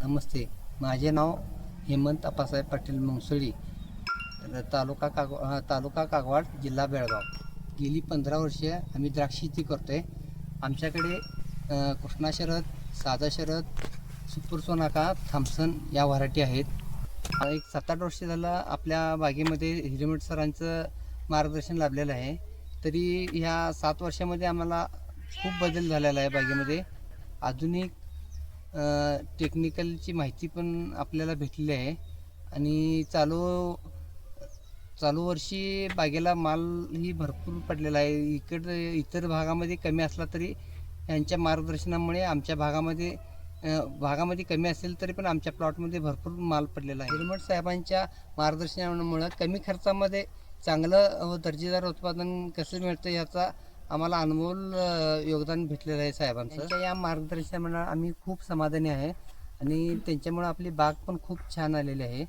नमस्ते. माझे नाव हेमंत अप्पासाहेब पाटील मुंगसळी, तालुका कागवाड, जिल्हा बेळगाव. गेली 15 वर्षे आम्ही द्राक्ष शेती करतो आहे. आमच्याकडे कृष्णा शरद, साधा शरद, सुपर सोनाका, थॉम्सन या व्हरायटी आहेत. एक 7-8 वर्ष झालं आपल्या बागेमध्ये हिरेमठ सरांचं मार्गदर्शन लाभलेलं आहे. तरी ह्या 7 वर्षामध्ये आम्हाला खूप बदल झालेला आहे बागेमध्ये. आधुनिक टेक्निकलची माहिती पण आपल्याला भेटलेली आहे आणि चालू वर्षी बागेला माल ही भरपूर पडलेला आहे. इतर भागामध्ये कमी असला तरी यांच्या मार्गदर्शनामुळे आमच्या भागामध्ये कमी असेल तरी पण आमच्या प्लॉटमध्ये भरपूर माल पडलेला आहे. हिरेमठ साहेबांच्या मार्गदर्शनामुळे कमी खर्चामध्ये चांगलं व दर्जेदार उत्पादन कसं मिळतं याचा आम्हाला अनमोल योगदान भेटलेलं आहे साहेबांचं. त्यांच्या या मार्गदर्शनामुळे आम्ही खूप समाधानी आहे आणि त्यांच्यामुळे आपली बाग पण खूप छान आलेली आहे.